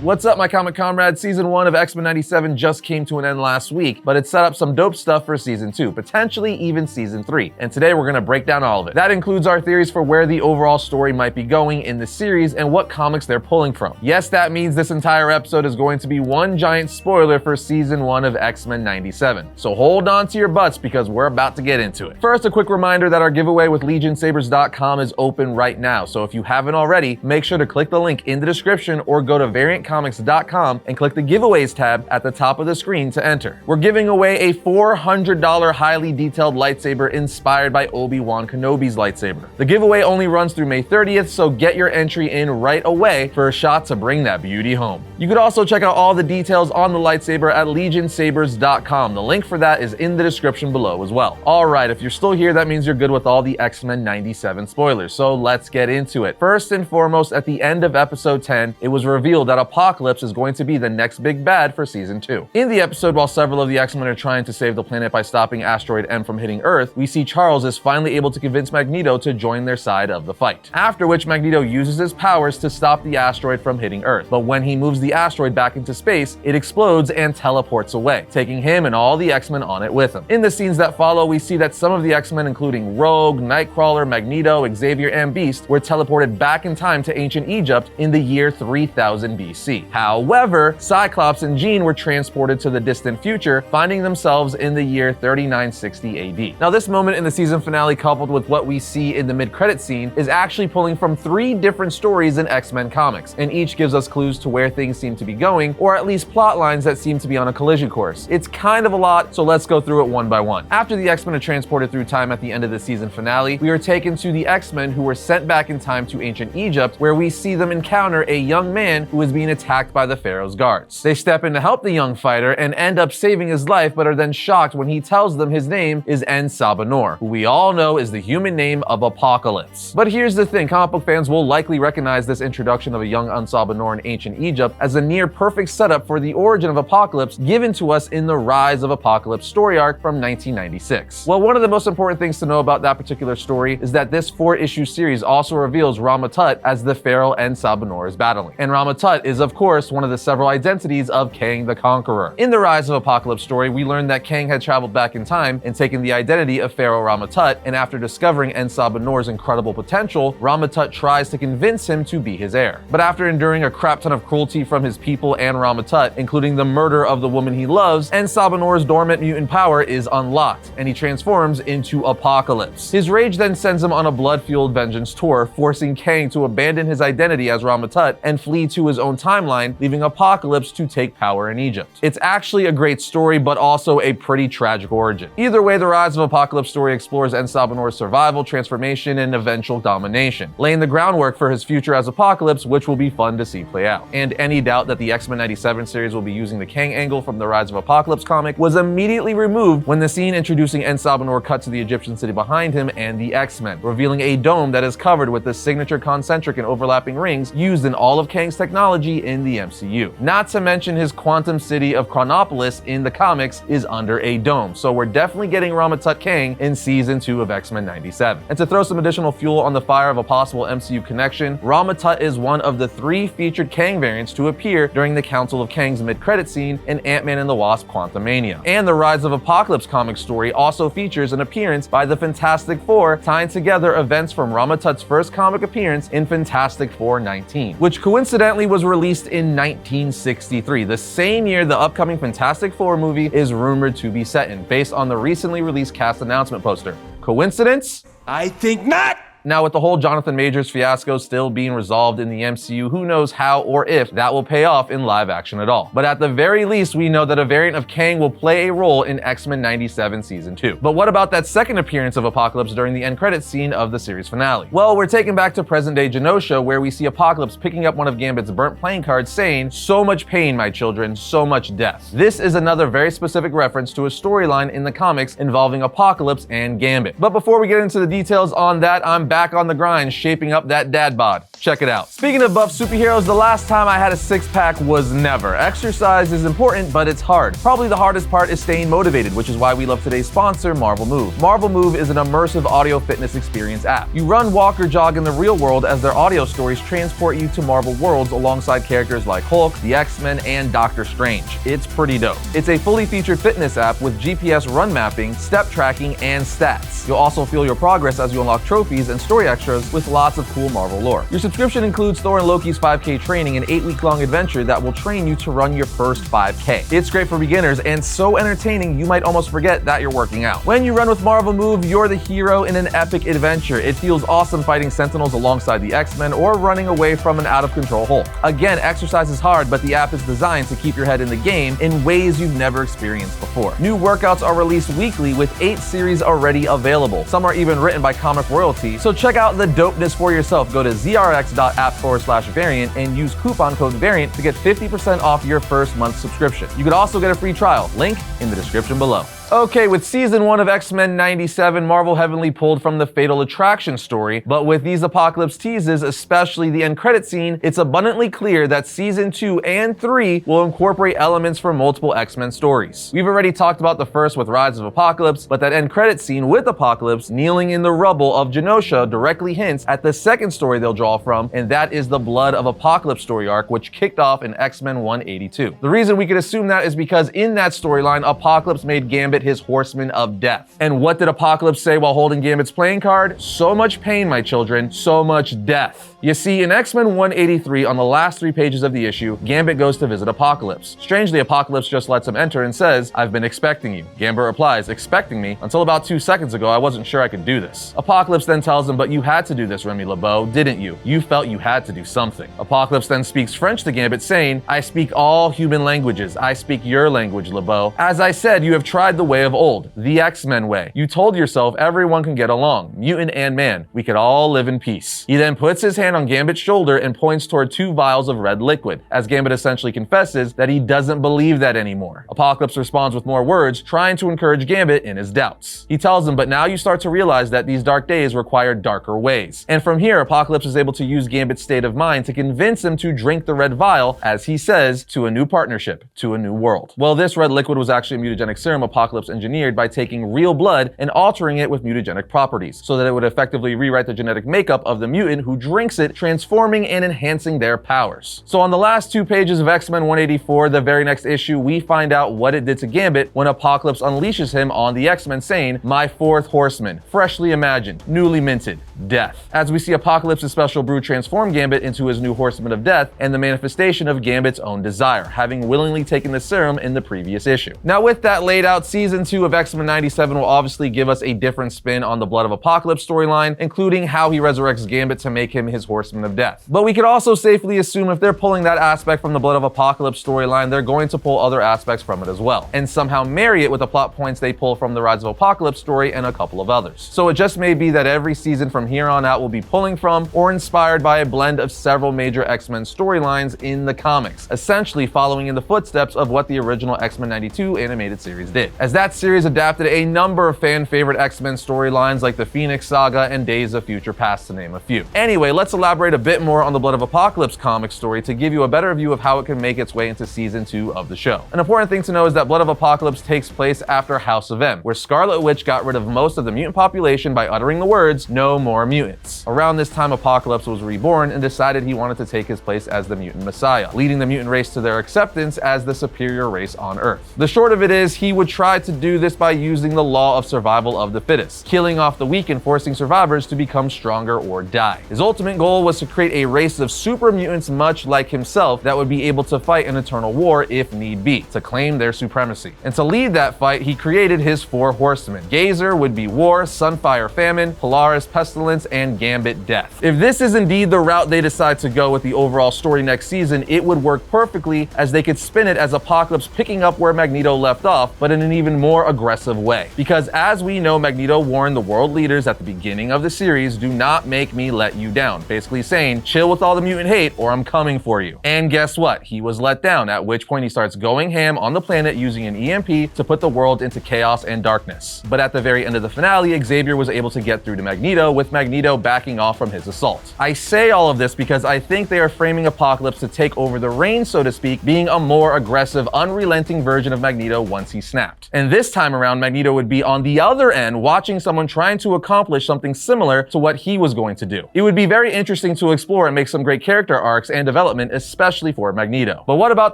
What's up, my comic comrades? Season 1 of X-Men 97 just came to an end last week, but it set up some dope stuff for Season 2, potentially even Season 3. And today we're gonna break down all of it. That includes our theories for where the overall story might be going in the series and what comics they're pulling from. Yes, that means this entire episode is going to be one giant spoiler for Season 1 of X-Men 97. So hold on to your butts because we're about to get into it. First, a quick reminder that our giveaway with LegionSabers.com is open right now. So if you haven't already, make sure to click the link in the description or go to variantcomics.com and click the giveaways tab at the top of the screen to enter. We're giving away a $400 highly detailed lightsaber inspired by Obi-Wan Kenobi's lightsaber. The giveaway only runs through May 30th, so get your entry in right away for a shot to bring that beauty home. You could also check out all the details on the lightsaber at LegionSabers.com. The link for that is in the description below as well. Alright, if you're still here, that means you're good with all the X-Men 97 spoilers, so let's get into it. First and foremost, at the end of episode 10, it was revealed that Apocalypse is going to be the next big bad for Season 2. In the episode, while several of the X-Men are trying to save the planet by stopping Asteroid M from hitting Earth, we see Charles is finally able to convince Magneto to join their side of the fight. After which, Magneto uses his powers to stop the asteroid from hitting Earth. But when he moves the asteroid back into space, it explodes and teleports away, taking him and all the X-Men on it with him. In the scenes that follow, we see that some of the X-Men, including Rogue, Nightcrawler, Magneto, Xavier, and Beast, were teleported back in time to ancient Egypt in the year 3000 BC. However, Cyclops and Jean were transported to the distant future, finding themselves in the year 3960 AD. Now, this moment in the season finale, coupled with what we see in the mid-credit scene, is actually pulling from 3 different stories in X-Men comics, and each gives us clues to where things seem to be going, or at least plot lines that seem to be on a collision course. It's kind of a lot, so let's go through it one by one. After the X-Men are transported through time at the end of the season finale, we are taken to the X-Men who were sent back in time to ancient Egypt, where we see them encounter a young man who is being attacked by the Pharaoh's guards. They step in to help the young fighter and end up saving his life, but are then shocked when he tells them his name is En-Sabah-Nur, who we all know is the human name of Apocalypse. But here's the thing, comic book fans will likely recognize this introduction of a young En-Sabah-Nur in ancient Egypt as a near perfect setup for the origin of Apocalypse given to us in the Rise of Apocalypse story arc from 1996. Well, one of the most important things to know about that particular story is that this 4-issue series also reveals Rama-Tut as the pharaoh En-Sabah-Nur is battling. And Rama-Tut is, of course, one of the several identities of Kang the Conqueror. In the Rise of Apocalypse story, we learned that Kang had traveled back in time and taken the identity of Pharaoh Rama-Tut, and after discovering En-Sabah-Nur's incredible potential, Rama-Tut tries to convince him to be his heir. But after enduring a crap ton of cruelty from his people and Rama-Tut, including the murder of the woman he loves, En-Sabah-Nur's dormant mutant power is unlocked, and he transforms into Apocalypse. His rage then sends him on a blood-fueled vengeance tour, forcing Kang to abandon his identity as Rama-Tut and flee to his own timeline, leaving Apocalypse to take power in Egypt. It's actually a great story, but also a pretty tragic origin. Either way, the Rise of Apocalypse story explores En-Sabah-Nur's survival, transformation, and eventual domination, laying the groundwork for his future as Apocalypse, which will be fun to see play out. And any doubt that the X-Men 97 series will be using the Kang angle from the Rise of Apocalypse comic was immediately removed when the scene introducing En-Sabah-Nur cut to the Egyptian city behind him and the X-Men, revealing a dome that is covered with the signature concentric and overlapping rings used in all of Kang's technology in the MCU. Not to mention his quantum city of Chronopolis in the comics is under a dome, so we're definitely getting Rama-Tut Kang in Season 2 of X-Men 97. And to throw some additional fuel on the fire of a possible MCU connection, Rama-Tut is one of the 3 featured Kang variants to appear during the Council of Kangs mid-credit scene in Ant-Man and the Wasp: Quantumania. And the Rise of Apocalypse comic story also features an appearance by the Fantastic Four, tying together events from Rama-Tut's first comic appearance in Fantastic Four 19, which coincidentally was released in 1963, the same year the upcoming Fantastic Four movie is rumored to be set in, based on the recently released cast announcement poster. Coincidence? I think not! Now, with the whole Jonathan Majors fiasco still being resolved in the MCU, who knows how or if that will pay off in live action at all. But at the very least, we know that a variant of Kang will play a role in X-Men 97 Season 2. But what about that second appearance of Apocalypse during the end credits scene of the series finale? Well, we're taken back to present-day Genosha, where we see Apocalypse picking up one of Gambit's burnt playing cards saying, "So much pain, my children, so much death." This is another very specific reference to a storyline in the comics involving Apocalypse and Gambit. But before we get into the details on that, I'm back on the grind, shaping up that dad bod. Check it out. Speaking of buff superheroes, the last time I had a six-pack was never. Exercise is important, but it's hard. Probably the hardest part is staying motivated, which is why we love today's sponsor, Marvel Move. Marvel Move is an immersive audio fitness experience app. You run, walk, or jog in the real world as their audio stories transport you to Marvel worlds alongside characters like Hulk, the X-Men, and Doctor Strange. It's pretty dope. It's a fully featured fitness app with GPS run mapping, step tracking, and stats. You'll also feel your progress as you unlock trophies and story extras with lots of cool Marvel lore. Your subscription includes Thor and Loki's 5K training, an 8-week-long adventure that will train you to run your first 5K. It's great for beginners and so entertaining you might almost forget that you're working out. When you run with Marvel Move, you're the hero in an epic adventure. It feels awesome fighting Sentinels alongside the X-Men or running away from an out-of-control Hulk. Again, exercise is hard, but the app is designed to keep your head in the game in ways you've never experienced before. New workouts are released weekly with 8 series already available. Some are even written by comic royalty, so check out the dopeness for yourself. Go to zrx.app/variant and use coupon code VARIANT to get 50% off your first month subscription. You could also get a free trial. Link in the description below. Okay, with Season 1 of X-Men 97, Marvel heavily pulled from the Fatal Attraction story, but with these Apocalypse teases, especially the end credit scene, it's abundantly clear that Season 2 and 3 will incorporate elements from multiple X-Men stories. We've already talked about the first with Rise of Apocalypse, but that end credit scene with Apocalypse kneeling in the rubble of Genosha directly hints at the second story they'll draw from, and that is the Blood of Apocalypse story arc, which kicked off in X-Men 182. The reason we could assume that is because in that storyline, Apocalypse made Gambit his Horseman of Death. And what did Apocalypse say while holding Gambit's playing card? So much pain, my children, so much death. You see, in X-Men 183, on the last 3 pages of the issue, Gambit goes to visit Apocalypse. Strangely, Apocalypse just lets him enter and says, "I've been expecting you." Gambit replies, "Expecting me? Until about 2 seconds ago, I wasn't sure I could do this." Apocalypse then tells him, "But you had to do this, Remy LeBeau, didn't you? You felt you had to do something." Apocalypse then speaks French to Gambit, saying, "I speak all human languages. I speak your language, LeBeau. As I said, you have tried the way of old, the X-Men way. You told yourself everyone can get along, mutant and man. We could all live in peace." He then puts his hand on Gambit's shoulder and points toward 2 vials of red liquid, as Gambit essentially confesses that he doesn't believe that anymore. Apocalypse responds with more words, trying to encourage Gambit in his doubts. He tells him, "But now you start to realize that these dark days require darker ways." And from here, Apocalypse is able to use Gambit's state of mind to convince him to drink the red vial, as he says, to a new partnership, to a new world. Well, this red liquid was actually a mutagenic serum Apocalypse engineered by taking real blood and altering it with mutagenic properties, so that it would effectively rewrite the genetic makeup of the mutant who drinks it, transforming and enhancing their powers. So on the last 2 pages of X-Men 184, the very next issue, we find out what it did to Gambit when Apocalypse unleashes him on the X-Men, saying, "My 4th horseman, freshly imagined, newly minted, death." As we see Apocalypse's special brew transform Gambit into his new Horseman of Death and the manifestation of Gambit's own desire, having willingly taken the serum in the previous issue. Now with that laid out, Season 2 of X-Men 97 will obviously give us a different spin on the Blood of Apocalypse storyline, including how he resurrects Gambit to make him his Horseman of Death. But we could also safely assume if they're pulling that aspect from the Blood of Apocalypse storyline, they're going to pull other aspects from it as well, and somehow marry it with the plot points they pull from the Rise of Apocalypse story and a couple of others. So it just may be that every season from here on out will be pulling from or inspired by a blend of several major X-Men storylines in the comics, essentially following in the footsteps of what the original X-Men 92 animated series did, as that series adapted a number of fan-favorite X-Men storylines like the Phoenix Saga and Days of Future Past, to name a few. Anyway, let's elaborate a bit more on the Blood of Apocalypse comic story to give you a better view of how it can make its way into Season 2 of the show. An important thing to know is that Blood of Apocalypse takes place after House of M, where Scarlet Witch got rid of most of the mutant population by uttering the words, "No more mutants." Around this time, Apocalypse was reborn and decided he wanted to take his place as the mutant messiah, leading the mutant race to their acceptance as the superior race on Earth. The short of it is, he would try to do this by using the law of survival of the fittest, killing off the weak and forcing survivors to become stronger or die. His ultimate goal was to create a race of super mutants much like himself that would be able to fight an eternal war if need be, to claim their supremacy. And to lead that fight, he created his 4 horsemen. Gazer would be War, Sunfire Famine, Polaris Pestilence, and Gambit Death. If this is indeed the route they decide to go with the overall story next season, it would work perfectly, as they could spin it as Apocalypse picking up where Magneto left off, but in an even more aggressive way. Because as we know, Magneto warned the world leaders at the beginning of the series, "Do not make me let you down." basically saying, chill with all the mutant hate or I'm coming for you. And guess what? He was let down, at which point he starts going ham on the planet using an EMP to put the world into chaos and darkness. But at the very end of the finale, Xavier was able to get through to Magneto, with Magneto backing off from his assault. I say all of this because I think they are framing Apocalypse to take over the reins, so to speak, being a more aggressive, unrelenting version of Magneto once he snapped. And this time around, Magneto would be on the other end, watching someone trying to accomplish something similar to what he was going to do. It would be very interesting to explore and make some great character arcs and development, especially for Magneto. But what about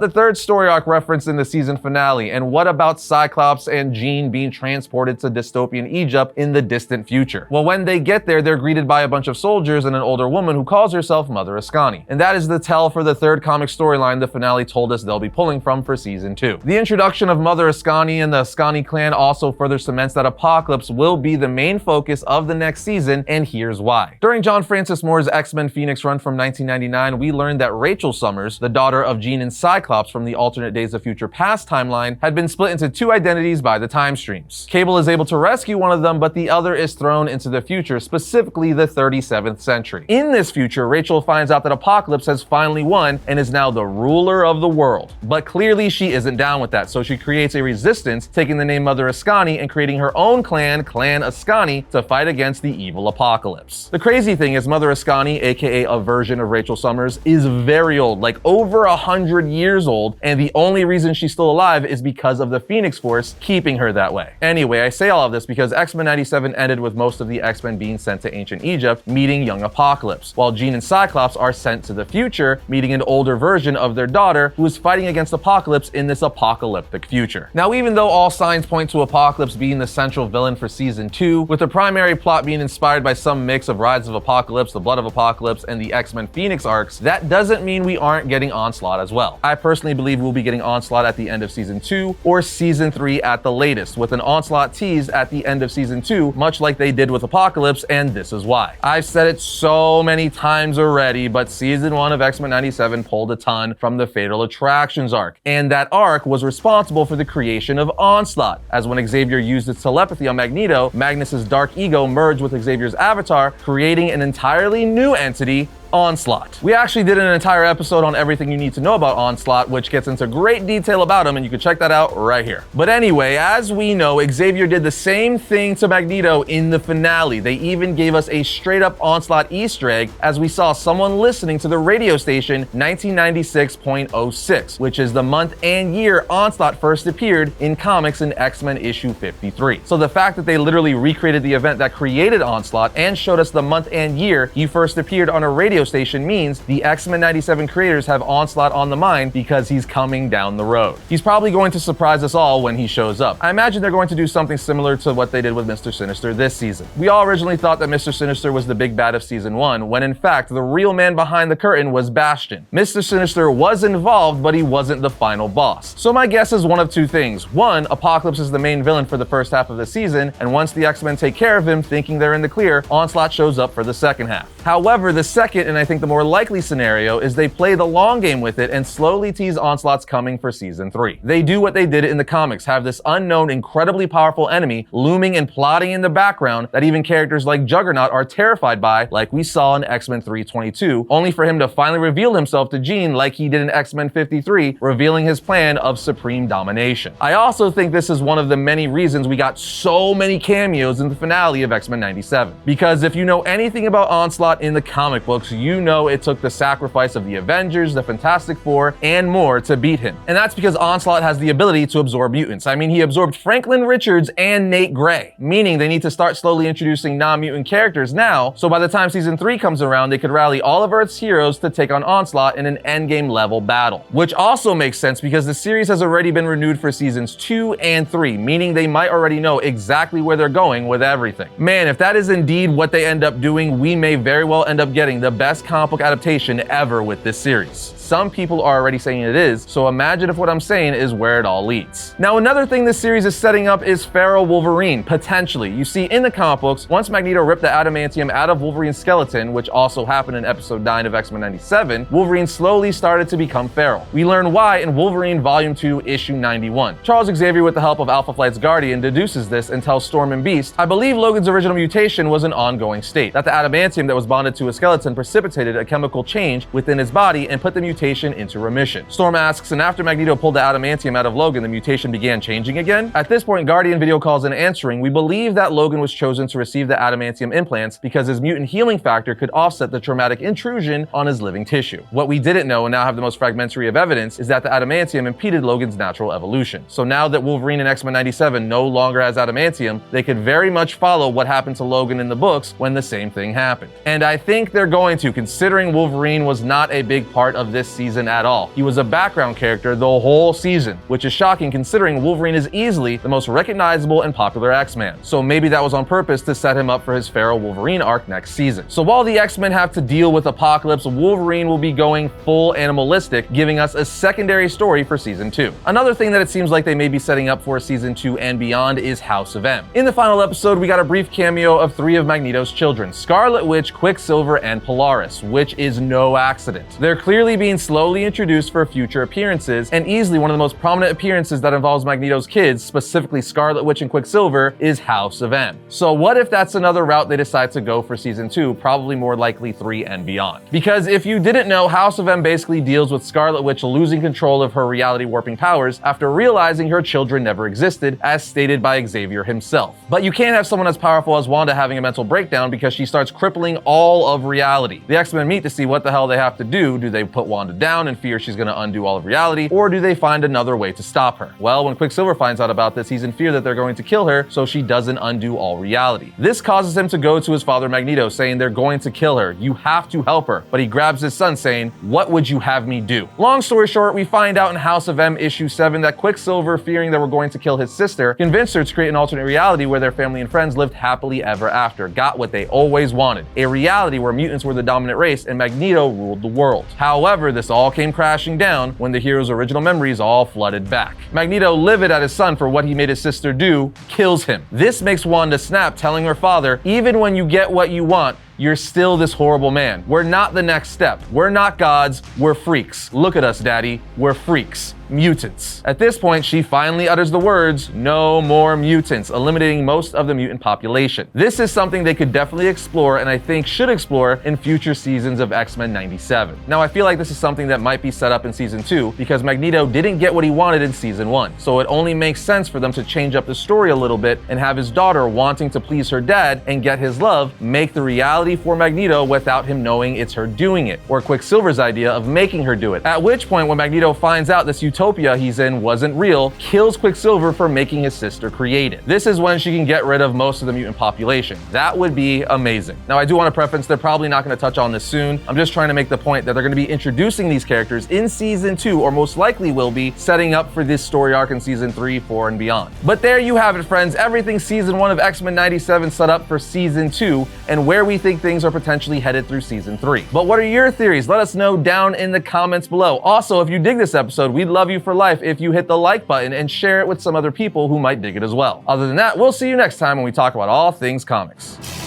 the third story arc referenced in the season finale? And what about Cyclops and Jean being transported to dystopian Egypt in the distant future? Well, when they get there, they're greeted by a bunch of soldiers and an older woman who calls herself Mother Ascani. And that is the tell for the third comic storyline the finale told us they'll be pulling from for season 2. The introduction of Mother Ascani and the Ascani clan also further cements that Apocalypse will be the main focus of the next season, and here's why. During John Francis Moore's X-Men Phoenix run from 1999, we learned that Rachel Summers, the daughter of Jean and Cyclops from the alternate Days of Future Past timeline, had been split into two identities by the time streams. Cable is able to rescue one of them, but the other is thrown into the future, specifically the 37th century. In this future, Rachel finds out that Apocalypse has finally won and is now the ruler of the world. But clearly she isn't down with that, so she creates a resistance, taking the name Mother Ascani and creating her own clan, Clan Ascani, to fight against the evil Apocalypse. The crazy thing is Mother Ascani, aka a version of Rachel Summers, is very old, like over 100 years old, and the only reason she's still alive is because of the Phoenix Force keeping her that way. Anyway, I say all of this because X-Men 97 ended with most of the X-Men being sent to ancient Egypt, meeting young Apocalypse, while Jean and Cyclops are sent to the future, meeting an older version of their daughter who is fighting against Apocalypse in this apocalyptic future. Now, even though all signs point to Apocalypse being the central villain for season 2, with the primary plot being inspired by some mix of Rise of Apocalypse, The Blood of Apocalypse, and the X-Men Phoenix arcs, that doesn't mean we aren't getting Onslaught as well. I personally believe we'll be getting Onslaught at the end of season 2 or season 3 at the latest, with an Onslaught tease at the end of season 2, much like they did with Apocalypse, and this is why. I've said it so many times already, but season 1 of X-Men 97 pulled a ton from the Fatal Attractions arc, and that arc was responsible for the creation of Onslaught, as when Xavier used its telepathy on Magneto, Magnus's dark ego merged with Xavier's avatar, creating an entirely new entity, Onslaught. We actually did an entire episode on everything you need to know about Onslaught, which gets into great detail about him, and you can check that out right here. But anyway, as we know, Xavier did the same thing to Magneto in the finale. They even gave us a straight up Onslaught Easter egg as we saw someone listening to the radio station 1996.06, which is the month and year Onslaught first appeared in comics in X-Men issue 53. So the fact that they literally recreated the event that created Onslaught and showed us the month and year he first appeared on a radio station means the X-Men 97 creators have Onslaught on the mind because he's coming down the road. He's probably going to surprise us all when he shows up. I imagine they're going to do something similar to what they did with Mr. Sinister this season. We all originally thought that Mr. Sinister was the big bad of season 1, when in fact the real man behind the curtain was Bastion. Mr. Sinister was involved, but he wasn't the final boss. So my guess is one of two things. One, Apocalypse is the main villain for the first half of the season, and once the X-Men take care of him, thinking they're in the clear, Onslaught shows up for the second half. However, the second, and I think the more likely scenario, is they play the long game with it and slowly tease Onslaught's coming for season 3. They do what they did in the comics, have this unknown, incredibly powerful enemy looming and plotting in the background that even characters like Juggernaut are terrified by, like we saw in X-Men 322, only for him to finally reveal himself to Jean like he did in X-Men 53, revealing his plan of supreme domination. I also think this is one of the many reasons we got so many cameos in the finale of X-Men 97. Because if you know anything about Onslaught in the comic books, you know it took the sacrifice of the Avengers, the Fantastic Four, and more to beat him. And that's because Onslaught has the ability to absorb mutants. I mean, he absorbed Franklin Richards and Nate Gray, meaning they need to start slowly introducing non-mutant characters now, so by the time season 3 comes around, they could rally all of Earth's heroes to take on Onslaught in an endgame level battle. Which also makes sense because the series has already been renewed for seasons 2 and 3, meaning they might already know exactly where they're going with everything. Man, if that is indeed what they end up doing, we may very well end up getting the best comic book adaptation ever with this series. Some people are already saying it is, so imagine if what I'm saying is where it all leads. Now, another thing this series is setting up is Feral Wolverine, potentially. You see, in the comic books, once Magneto ripped the adamantium out of Wolverine's skeleton, which also happened in episode 9 of X-Men 97, Wolverine slowly started to become feral. We learn why in Wolverine Volume 2, Issue 91. Charles Xavier, with the help of Alpha Flight's Guardian, deduces this and tells Storm and Beast, I believe Logan's original mutation was an ongoing state, that the adamantium that was bonded to a skeleton persisted precipitated a chemical change within his body and put the mutation into remission. Storm asks, and after Magneto pulled the adamantium out of Logan, the mutation began changing again? At this point, Guardian video calls in answering, we believe that Logan was chosen to receive the adamantium implants because his mutant healing factor could offset the traumatic intrusion on his living tissue. What we didn't know, and now have the most fragmentary of evidence, is that the adamantium impeded Logan's natural evolution. So now that Wolverine in X-Men 97 no longer has adamantium, they could very much follow what happened to Logan in the books when the same thing happened. And I think they're going to, considering Wolverine was not a big part of this season at all. He was a background character the whole season, which is shocking considering Wolverine is easily the most recognizable and popular X-Man. So maybe that was on purpose to set him up for his Feral Wolverine arc next season. So while the X-Men have to deal with Apocalypse, Wolverine will be going full animalistic, giving us a secondary story for season 2. Another thing that it seems like they may be setting up for season 2 and beyond is House of M. In the final episode, we got a brief cameo of 3 of Magneto's children, Scarlet Witch, Quicksilver, and Polaris, which is no accident. They're clearly being slowly introduced for future appearances, and easily one of the most prominent appearances that involves Magneto's kids, specifically Scarlet Witch and Quicksilver, is House of M. So what if that's another route they decide to go for season 2, probably more likely 3 and beyond? Because if you didn't know, House of M basically deals with Scarlet Witch losing control of her reality warping powers after realizing her children never existed, as stated by Xavier himself. But you can't have someone as powerful as Wanda having a mental breakdown because she starts crippling all of reality. The X-Men meet to see what the hell they have to do. Do they put Wanda down and fear she's going to undo all of reality, or do they find another way to stop her? Well, when Quicksilver finds out about this, he's in fear that they're going to kill her so she doesn't undo all reality. This causes him to go to his father Magneto, saying they're going to kill her. You have to help her. But he grabs his son, saying, what would you have me do? Long story short, we find out in House of M issue 7 that Quicksilver, fearing they were going to kill his sister, convinced her to create an alternate reality where their family and friends lived happily ever after, got what they always wanted, a reality where mutants were the dominant race and Magneto ruled the world. However, this all came crashing down when the hero's original memories all flooded back. Magneto, livid at his son for what he made his sister do, kills him. This makes Wanda snap, telling her father, even when you get what you want, you're still this horrible man. We're not the next step. We're not gods, we're freaks. Look at us, daddy, we're freaks. Mutants. At this point, she finally utters the words, no more mutants, eliminating most of the mutant population. This is something they could definitely explore, and I think should explore in future seasons of X-Men 97. Now, I feel like this is something that might be set up in season 2 because Magneto didn't get what he wanted in season 1. So it only makes sense for them to change up the story a little bit and have his daughter wanting to please her dad and get his love make the reality for Magneto without him knowing it's her doing it, or Quicksilver's idea of making her do it. At which point, when Magneto finds out this utopia he's in wasn't real, kills Quicksilver for making his sister create it. This is when she can get rid of most of the mutant population. That would be amazing. Now, I do want to preference they're probably not going to touch on this soon. I'm just trying to make the point that they're going to be introducing these characters in season 2, or most likely will be, setting up for this story arc in season 3, 4, and beyond. But there you have it, friends. Everything season 1 of X-Men 97 set up for season 2, and where we think things are potentially headed through season 3. But what are your theories? Let us know down in the comments below. Also, if you dig this episode, we'd love you for life if you hit the like button and share it with some other people who might dig it as well. Other than that, we'll see you next time when we talk about all things comics.